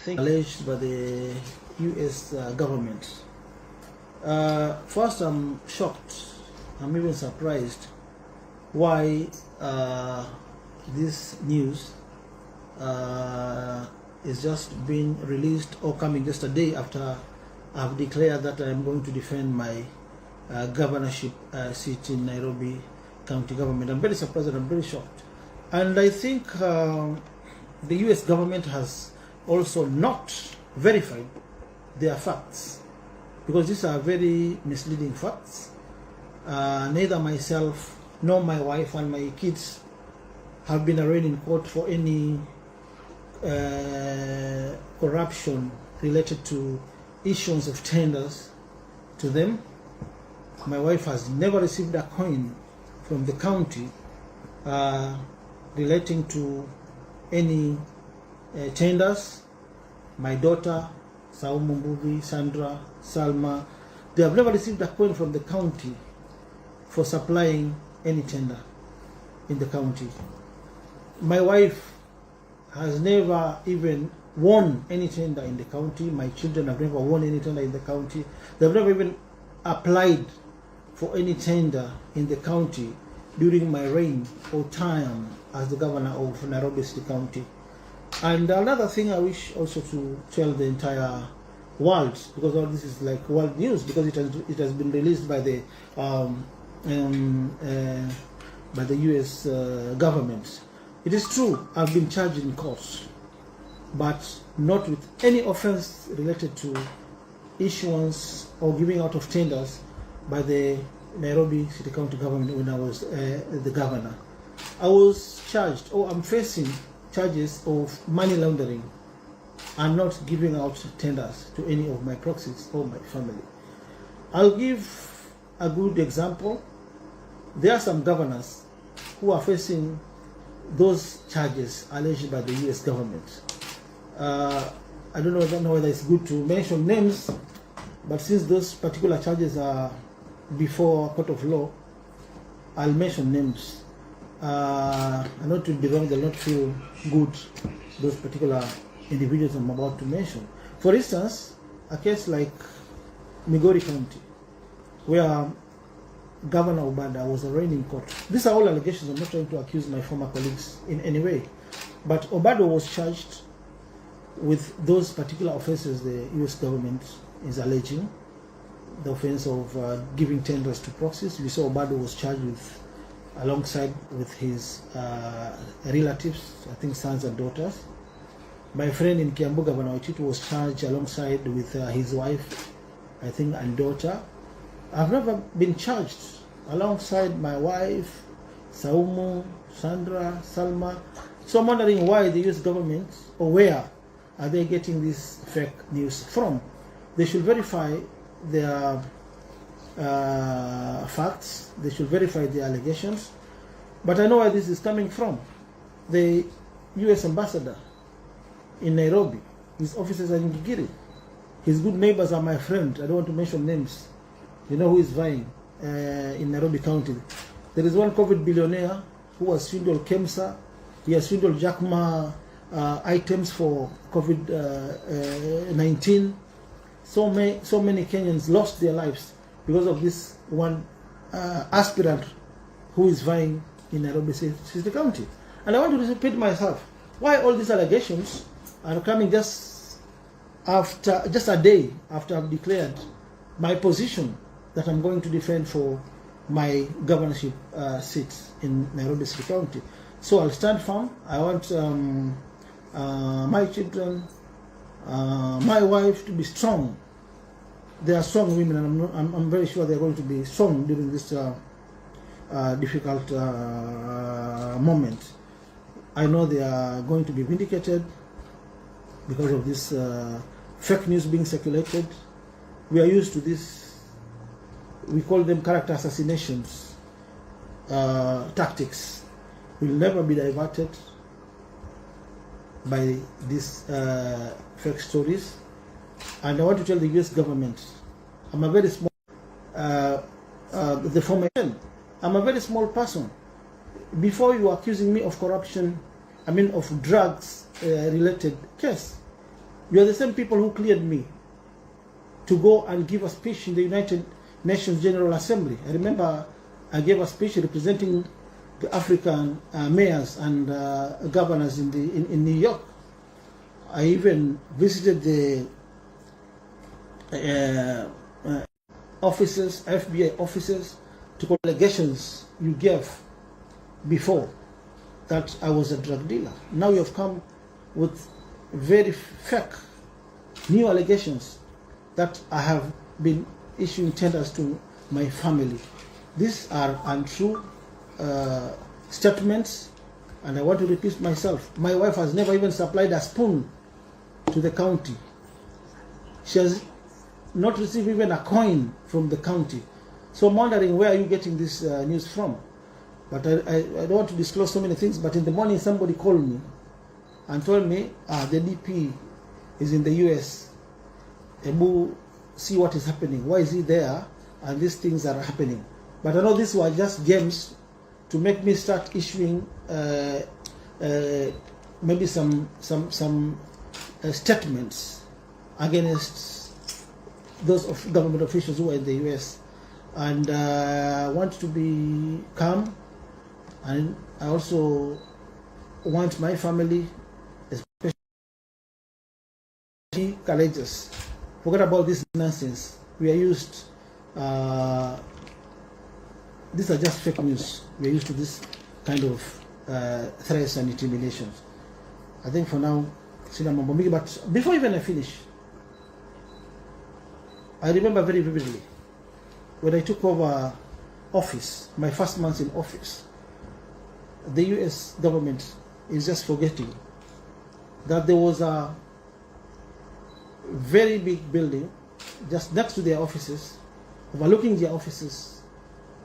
thing alleged by the U.S. Government. First, I'm shocked. I'm even surprised why this news is just being released or coming just a day after I've declared that I'm going to defend my governorship seat in Nairobi County Government. I'm very surprised and I'm very shocked. And I think the US government has also not verified their facts, because these are very misleading facts. Neither myself nor my wife and my kids have been arraigned in court for any corruption related to issuance of tenders to them. My wife has never received a coin from the county relating to any tenders. My daughter, Saumu Mbuvi, Sandra, Salma, they have never received a coin from the county for supplying any tender in the county. My wife has never even won any tender in the county. My children have never won any tender in the county. They've never even applied for any tender in the county during my reign or time as the governor of Nairobi City County. And another thing I wish also to tell the entire world, because all this is like world news, because it has been released by the U.S. government. It is true, I've been charged in court, but not with any offense related to issuance or giving out of tenders by the Nairobi City County government when I was the governor. I was charged, or I'm facing charges of money laundering and not giving out tenders to any of my proxies or my family. I'll give a good example. There are some governors who are facing those charges alleged by the US government. I don't know whether it's good to mention names, but since those particular charges are before a court of law, I'll mention names. I know to be wrong, they'll not feel good, those particular individuals I'm about to mention. For instance, a case like Migori County, where Governor Obada was arraigned in court. These are all allegations. I'm not trying to accuse my former colleagues in any way. But Obada was charged with those particular offenses the US government is alleging. The offense of giving tenders to proxies. We saw Obada was charged with, alongside with his relatives, I think sons and daughters. My friend in Kiambu, Governor Waititu, was charged alongside with his wife, I think, and daughter. I've never been charged alongside my wife, Saumu, Sandra, Salma. So I'm wondering why the US government, or where are they getting this fake news from? They should verify their facts. They should verify the allegations. But I know where this is coming from. The US ambassador in Nairobi, his offices are in Gigiri. His good neighbors are my friend. I don't want to mention names. You know who is vying in Nairobi County. There is one COVID billionaire who has swindled KEMSA. He has swindled Jack Ma items for COVID-19. So many Kenyans lost their lives because of this one aspirant who is vying in Nairobi City County. And I want to repeat myself, why all these allegations are coming just a day after I've declared my position that I'm going to defend for my governorship seat in Nairobi City County. So I'll stand firm. I want my children, my wife to be strong. They are strong women, and I'm very sure they're going to be strong during this difficult moment. I know they are going to be vindicated because of this fake news being circulated. We are used to this. We call them character assassinations tactics. Will never be diverted by these fake stories. And I want to tell the US government, I'm a very small, the former, I'm a very small person. Before you are accusing me of corruption, of drugs related case, You are the same people who cleared me to go and give a speech in the United Nations General Assembly. I remember I gave a speech representing the African mayors and governors in New York. I even visited the officers, FBI officers, to allegations you gave before that I was a drug dealer. Now you have come with very fake new allegations that I have been issuing tenders to my family. These are untrue statements, and I want to repeat myself. My wife has never even supplied a spoon to the county. She has not received even a coin from the county. So I'm wondering, where are you getting this news from? But I don't want to disclose so many things, but in the morning somebody called me and told me, the DP is in the US. Ebu, see what is happening. Why is he there? And these things are happening. But I know these were just games to make me start issuing maybe some statements against those of government officials who are in the US. And I want to be calm, and I also want my family, especially, courageous. Forget about this nonsense. We are used, these are just fake news. We are used to this kind of threats and intimidations. I think for now, but before even I finish, I remember very vividly when I took over office, my first month in office, the US government is just forgetting that there was a very big building just next to their offices, overlooking their offices,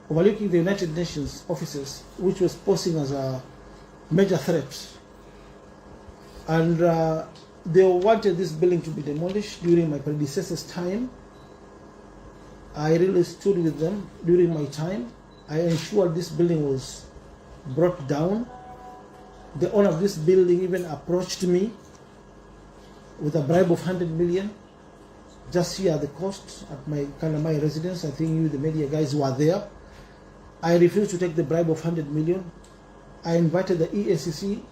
overlooking the United Nations offices, which was posing as a major threat. And they wanted this building to be demolished during my predecessor's time. I really stood with them during my time. I ensured this building was brought down. The owner of this building even approached me with a bribe of 100 million. Just here at the coast at my residence. I think you, the media guys, were there. I refused to take the bribe of 100 million. I invited the EACC.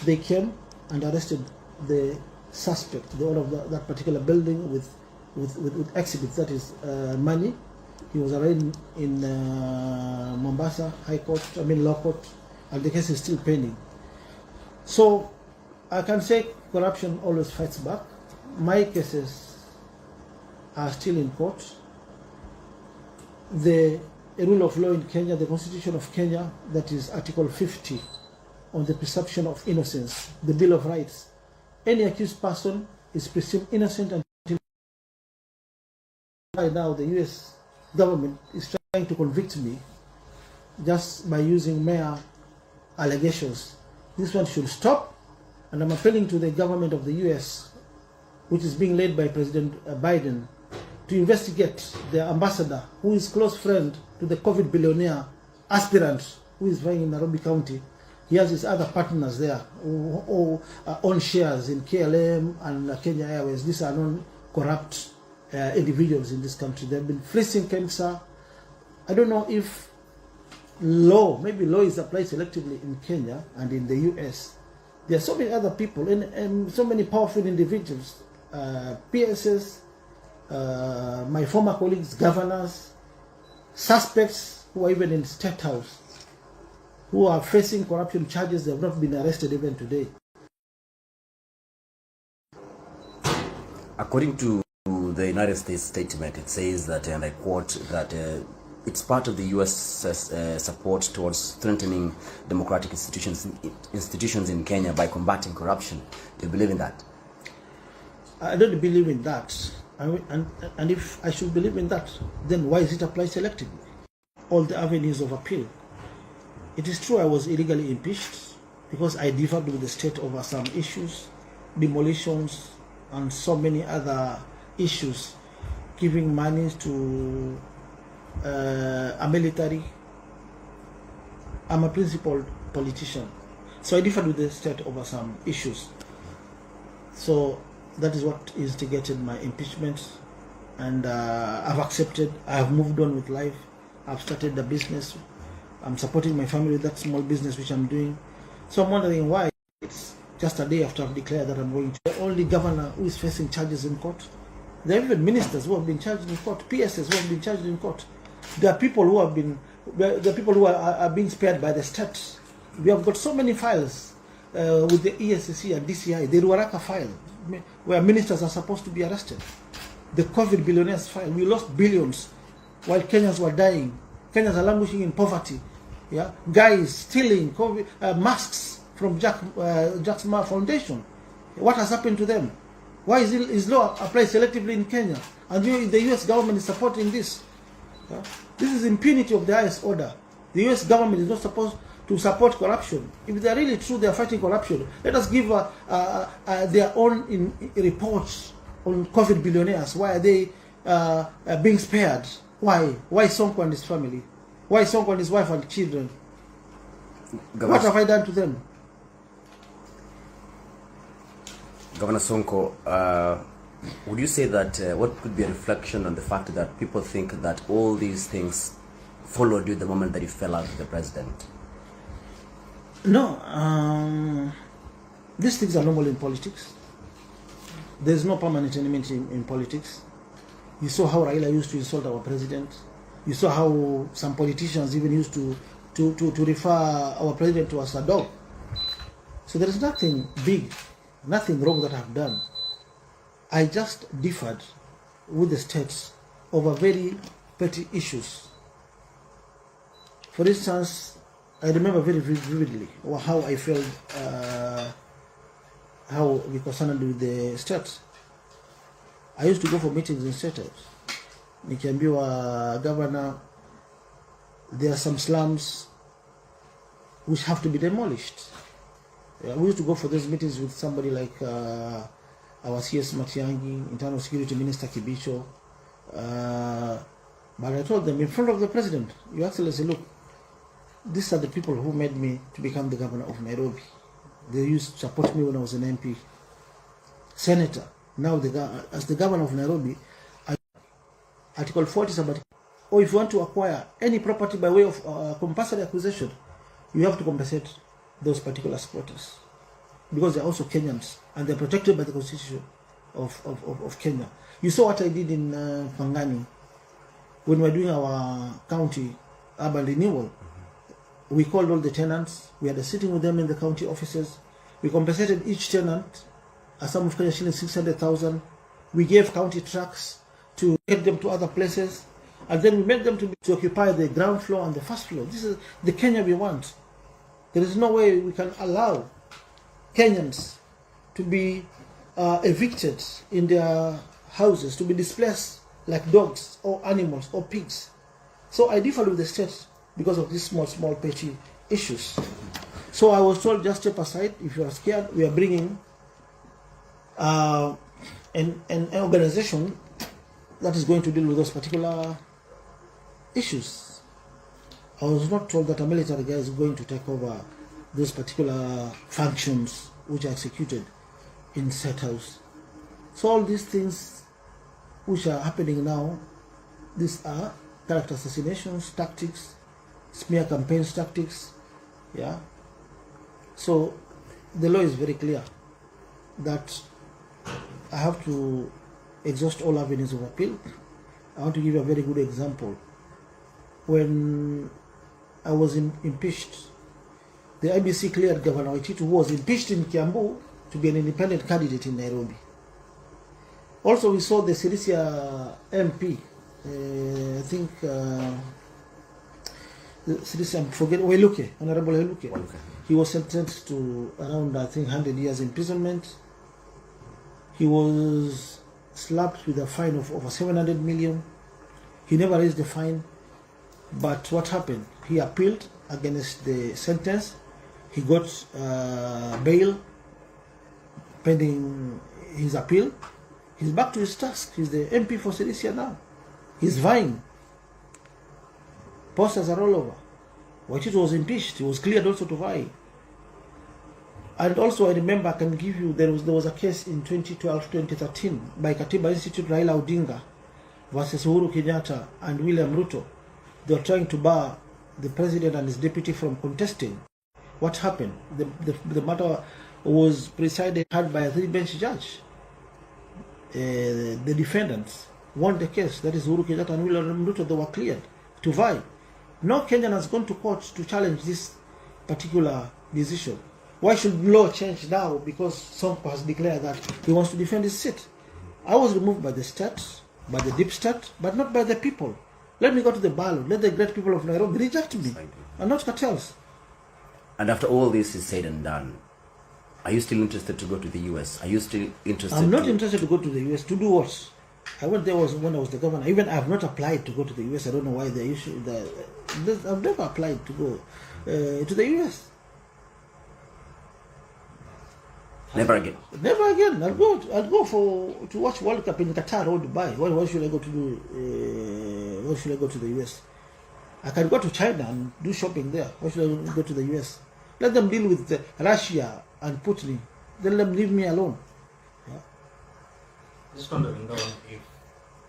They came and arrested the suspect, the owner of that particular building, with exhibits, that is money. He was arraigned in Mombasa Law Court, and the case is still pending. So I can say corruption always fights back. My cases are still in court. The rule of law in Kenya, the Constitution of Kenya, that is Article 50 on the presumption of innocence, the Bill of Rights. Any accused person is presumed innocent until right now the US government is trying to convict me just by using mere allegations. This one should stop, and I'm appealing to the government of the US, which is being led by President Biden, to investigate the ambassador, who is close friend to the COVID billionaire aspirant who is vying in Nairobi County. He has his other partners there who own shares in KLM and Kenya Airways. These are non-corrupt individuals in this country. They've been fleecing KEMSA. I don't know if maybe law is applied selectively in Kenya and in the US. There are so many other people and so many powerful individuals, PSS, my former colleagues, governors, suspects who are even in State House, who are facing corruption charges. They have not been arrested even today. According to the United States statement, it says that, and I quote, that it's part of the U.S. support towards strengthening democratic institutions in Kenya by combating corruption. Do you believe in that? I don't believe in that. And if I should believe in that, then why is it applied selectively? All the avenues of appeal. It is true I was illegally impeached because I differed with the state over some issues, demolitions, and so many other issues, giving money to a military. I'm a principled politician, so I differed with the state over some issues. So that is what instigated my impeachment, and I've accepted. I've moved on with life. I've started the business. I'm supporting my family with that small business which I'm doing. So I'm wondering why it's just a day after I've declared that I'm going to. The only governor who is facing charges in court. There are even ministers who have been charged in court, PSs who have been charged in court. There are people who have been, are being spared by the state. We have got so many files with the ESCC and DCI, the Ruaraka file, where ministers are supposed to be arrested. The COVID billionaires file, we lost billions while Kenyans were dying. Kenyans are languishing in poverty. Yeah, guys stealing COVID, masks from Jack Ma Foundation. What has happened to them? Why is law applied selectively in Kenya? And the US government is supporting this. Yeah? This is impunity of the highest order. The US government is not supposed to support corruption. If they are really true, they are fighting corruption. Let us give their own reports on COVID billionaires. Why are they being spared? Why? Why Sonko and his family? Why Sonko and his wife and children? What have I done to them? Governor Sonko, would you say that what could be a reflection on the fact that people think that all these things followed you the moment that you fell out with the president? No, these things are normal in politics. There's no permanent enemy in politics. You saw how Raila used to insult our president. You saw how some politicians even used to refer our president to as a dog. So there is nothing big, nothing wrong that I've done. I just differed with the states over very petty issues. For instance, I remember very vividly how I felt, how we concerned with the states. I used to go for meetings in state house. Nikiambiwa, governor, there are some slums which have to be demolished. We used to go for those meetings with somebody like our CS Matiangi, Internal Security Minister Kibicho. But I told them in front of the president, Your Excellency, look, these are the people who made me to become the governor of Nairobi. They used to support me when I was an MP, senator. Now, as the governor of Nairobi, Article 40 sabbatical. Or if you want to acquire any property by way of compulsory acquisition, you have to compensate those particular squatters, because they're also Kenyans and they're protected by the constitution of Kenya. You saw what I did in Pangani when we were doing our county urban renewal. We called all the tenants. We had a sitting with them in the county offices. We compensated each tenant a sum of Kenya shillings 600,000. We gave county trucks to get them to other places, and then we made them to occupy the ground floor and the first floor. This is the Kenya we want. There is no way we can allow Kenyans to be evicted in their houses, to be displaced like dogs or animals or pigs. So I differ with the state because of these small petty issues. So I was told, just step aside. If you are scared, we are bringing an organization that is going to deal with those particular issues. I was not told that a military guy is going to take over those particular functions which are executed in State House. So all these things which are happening now, these are character assassinations, tactics, smear campaigns tactics. Yeah. So the law is very clear that I have to exhaust all avenues of appeal. I want to give you a very good example. When I was impeached, the IBC cleared Governor Waititu, who was impeached in Kiambu, to be an independent candidate in Nairobi. Also, we saw the Sirisia MP, I think, Sirisia, I'm forgetting, Weluke, Honorable Weluke. He was sentenced to around, I think, 100 years imprisonment. He was slapped with a fine of over 700 million. He never raised the fine. But what happened? He appealed against the sentence. He got bail pending his appeal. He's back to his task. He's the MP for Sirisia now. He's vying. Posters are all over. Waititu was impeached. He was cleared also to vie. And also I remember, I can give you, there was a case in 2012-2013 by Katiba Institute, Raila Odinga versus Uhuru Kenyatta and William Ruto. They were trying to bar the president and his deputy from contesting. What happened? The matter was presided by a 3-bench judge. The defendants won the case, that is Uhuru Kenyatta and William Ruto. They were cleared to vie. No Kenyan has gone to court to challenge this particular decision. Why should law change now because Sonko has declared that he wants to defend his seat? I was removed by the state, by the deep state, but not by the people. Let me go to the ballot. Let the great people of Nairobi reject me, and not cartels. And after all this is said and done, are you still interested to go to the US? Are you still interested? I'm not interested to go to the US. To do what? I went there when I was the governor. Even I have not applied to go to the US. I don't know why the issue. I've never applied to go to the US. Never again. Never again. I'll go to watch World Cup in Qatar or Dubai. Why should I go to do? Why should I go to the US? I can go to China and do shopping there. Why should I go to the US? Let them deal with Russia and Putin. Then let them leave me alone. Yeah. Just wondering if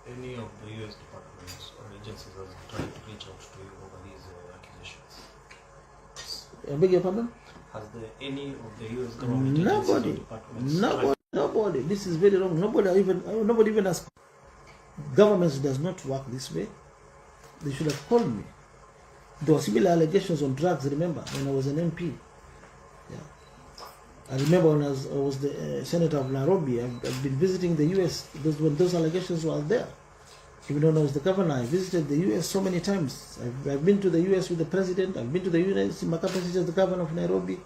any of the US departments or agencies has tried to reach out to you over these accusations. I beg your pardon? Has any of the US government agencies or departments Nobody. This is very wrong. Nobody even has. Governments does not work this way. They should have called me. There were similar allegations on drugs, remember, when I was an MP. Yeah. I remember when I was the senator of Nairobi. I've been visiting the US when those allegations were there. Even when I was the governor, I visited the US so many times. I've been to the US with the president. I've been to the US in my capacity as the governor of Nairobi.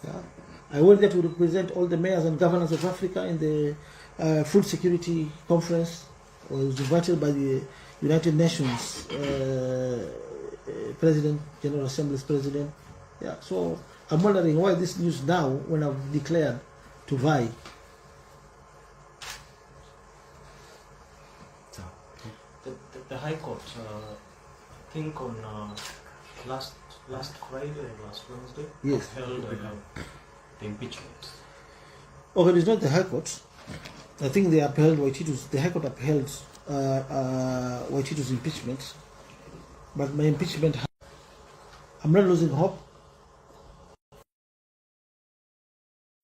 Yeah. I went there to represent all the mayors and governors of Africa in the food security conference. I was invited by the United Nations President, General Assembly's President. Yeah, so I'm wondering why this news now when I've declared to vie. The High Court, I think on last Friday or last Wednesday, yes, upheld the impeachment. Okay, it's not the High Court. I think they upheld the High Court upheld Waititu's impeachment, but my impeachment, I'm not losing hope.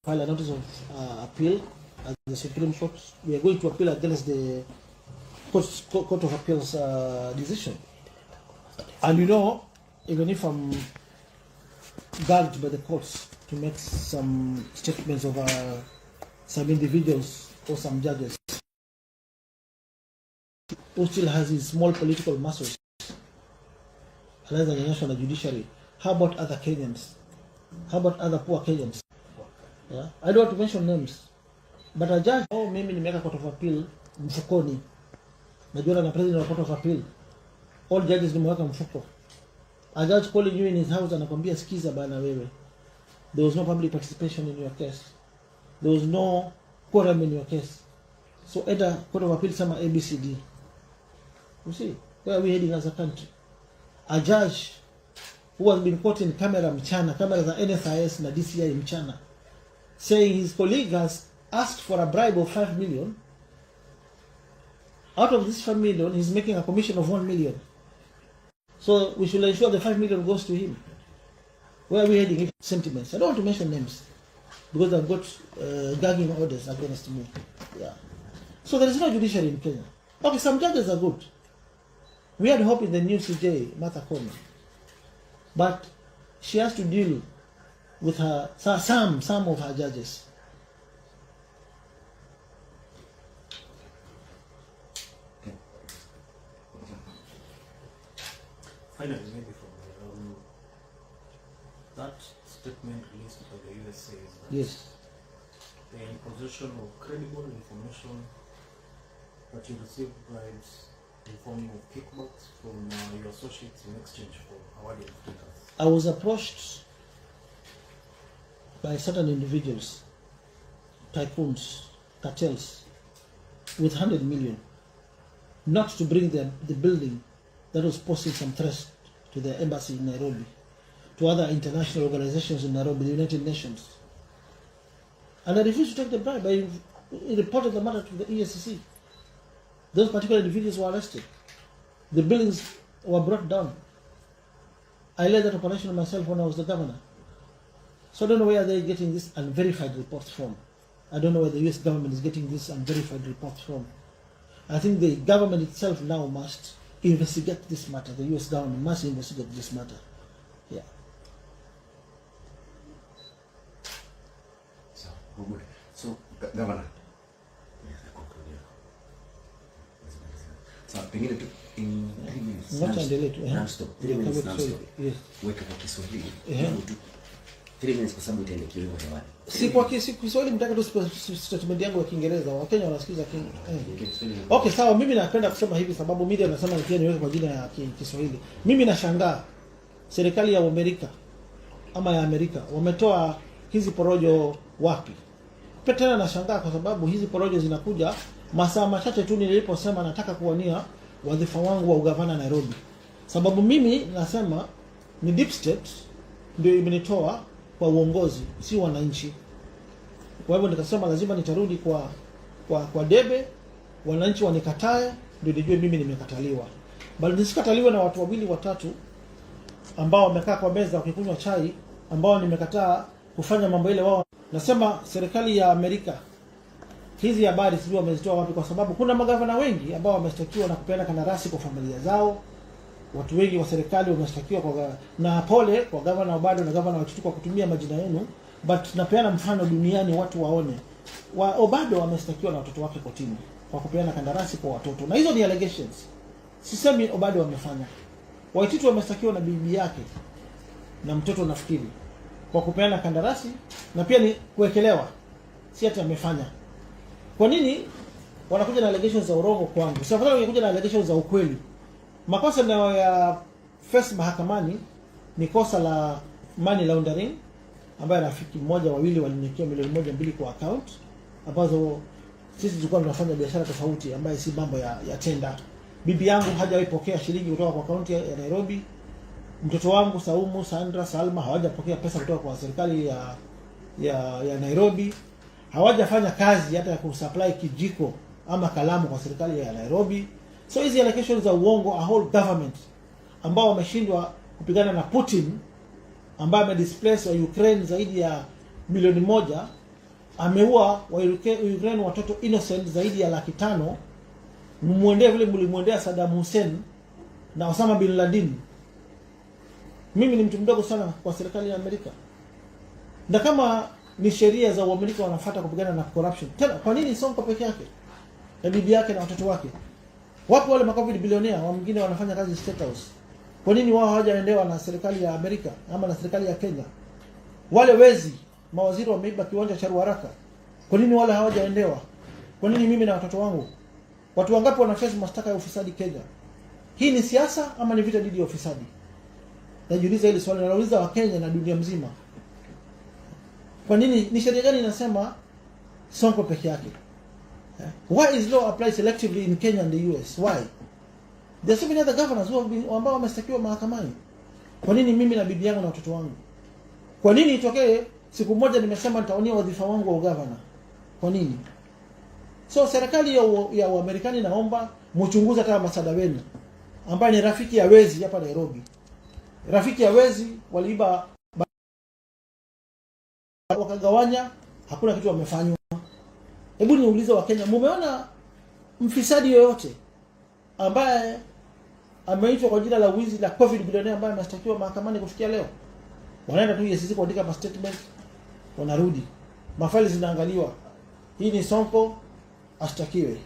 File a notice of appeal at the Supreme Court. We are going to appeal against the Court of Appeals decision. And you know, even if I'm gagged by the courts to make some statements of some individuals or some judges who still has his small political muscles, as the national judiciary, how about other Kenyans? How about other poor Kenyans? Yeah? I don't want to mention names, but a judge, mimi nimeweka Court of Appeal mfukoni. Najua na president of Court of Appeal, all judges nimeweka mfuko. A judge calling you in his house anakwambia sikiza bana wewe, there was no public participation in your case, there was no quorum in your case, so either Court of Appeal sama ABCD. You see, where are we heading as a country? A judge who has been caught in camera mchana, cameras za NSIS na DCI mchana, saying his colleague has asked for a bribe of 5 million. Out of this 5 million, he's making a commission of 1 million. So we should ensure the 5 million goes to him. Where are we heading? Sentiments. I don't want to mention names because I've got gagging orders against me. Yeah. So there is no judiciary in Kenya. Okay, some judges are good. We had hope in the new CJ, Martha Koome, but she has to deal with her some of her judges. Finally, maybe from that statement released by the US says that Yes. they are in possession of credible information that you received bribes in form of kickbacks from your associates in exchange for awarded status. I was approached by certain individuals, tycoons, cartels, with 100 million, not to bring the building that was posing some threats to the embassy in Nairobi, to other international organizations in Nairobi, the United Nations. And I refused to take the bribe. I reported the matter to the EACC. Those particular individuals were arrested. The buildings were brought down. I led that operation myself when I was the governor. So I don't know where they're getting this unverified reports from. I don't know where the US government is getting this unverified reports from. I think the government itself now must investigate this matter. The US government must investigate this matter. Yeah. So, Governor. So, pengine tu in 3 minutes. Non-stop. 3 minutes non-stop. Yes. Weka kwa Kiswahili. 3 minutes kwa sababu itaenda kidogo hewani. Si kwa Kiswahili mtaka tu statement yangu ya Kiingereza. Wakenya wanasikiza Okay, sawa, mimi napenda kusema hivi sababu media nasema pia niweke kwa jina ya Kiswahili. Mimi nashangaa serikali ya Amerika ama ya Amerika wametoa hizi porojo wapi? Tena nashangaa kwa sababu hizi porojo zinakuja masaa machache tu niliposema nataka kuwania wadhifa wangu wa ugavana Nairobi. Sababu mimi nasema ni deep state ndio imenitoa kwa uongozi, si wananchi. Kwa hivyo nikasema lazima nitarudi kwa debe, wananchi wanikatae ndio nijue mimi nimekataliwa. Bali nisikataliwe na watu wawili watatu ambao wamekaa kwa meza wakikunywa chai ambao nimekataa kufanya mambo ile wao. Nasema serikali ya Amerika hizi habari sijui wamezitoa wapi, kwa sababu kuna magavana wengi ambao wameshtakiwa na kupeana kandarasi kwa familia zao. Watu wengi wa serikali wameshtakiwa na pole kwa gavana Obado na gavana Wachutu kwa kutumia majina yenu, but napeana mfano duniani watu waone. Obado wameshtakiwa na watoto wake kotini kwa kupeana kandarasi kwa watoto. Na hizo ni allegations. Sisemi Obado wamefanya. Wachutu wameshtakiwa na bibi yake na mtoto nafikiri kwa kupeana kandarasi na pia ni kuwekelewa. Si hata amefanya. Kwa nini wanakuja na allegations za urongo kwangu? Sasa afadhali wanakuja na allegations za ukweli. Makosa ya face mahakamani ni kosa la money laundering ambaye rafiki mmoja wawili waliniwekea milioni 1-2 kwa account ambazo sisi tulikuwa tunafanya biashara tofauti ambaye si mambo ya tenda. Bibi yangu hajawahi pokea shilingi kutoka kwa akaunti ya Nairobi. Mtoto wangu Saumu, Sandra, Salma hawajapokea pesa kutoka kwa serikali ya Nairobi. Hawajafanya kazi hata ya kusupply kijiko ama kalamu kwa serikali ya Nairobi. So hizi allegations za uongo, a whole government ambao wameshindwa kupigana na Putin ambaye amedisplace wa Ukraine zaidi ya milioni 1, ameua wa Ukraine watoto innocent zaidi ya 500,000. Muendea vile mlimuendea Saddam Hussein na Osama bin Laden. Mimi ni mtu mdogo sana kwa serikali ya Amerika. Na kama ni sheria za Amerika wanafuata kupigana na corruption, tena kwa nini Sonko peke yake na bibi yake na watoto wake? Wapo wale macovid billionaire wengine wanafanya kazi State House. Kwa nini wao hawajaendewa na serikali ya Amerika ama na serikali ya Kenya? Wale wezi mawaziri wameiba kiwanja cha Ruaraka. Kwa nini wale hawajaendewa? Kwa nini mimi na watoto wangu? Watu wangapi wanaface mashtaka ya ufisadi Kenya? Hii ni siasa ama ni vita dhidi ya ufisadi? Najiuliza hili swali, nauliza wa Kenya na dunia mzima. Kwa nini ni sheria gani inasema Sonko peke yake? Why is law applied selectively in Kenya and the US? Why? There are so many other governors ambao wamestakiwa mahakamani. Kwa nini mimi na bibi yangu na watoto wangu? Kwa nini itokee siku moja nimesema nitaonia wadhifa wangu wa ugavana? Kwa nini? So serikali ya Amerikani naomba mchunguze hata masada wenu ambaye ni rafiki ya wezi hapa Nairobi. Rafiki ya wezi waliiba wakagawanya, hakuna kitu wamefanywa. Hebu niulize wa Kenya, mumeona mfisadi yoyote ambaye ameitwa kwa jina la wizi la COVID billionaire ambaye ameshtakiwa mahakamani kufikia leo? Wanaenda tu sisi kuandika statement, wanarudi. Mafaili zinaangaliwa. Hii ni Sonko, ashtakiwe.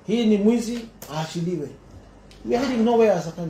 Hii ni mwizi, aachiliwe. We are heading nowhere as a country.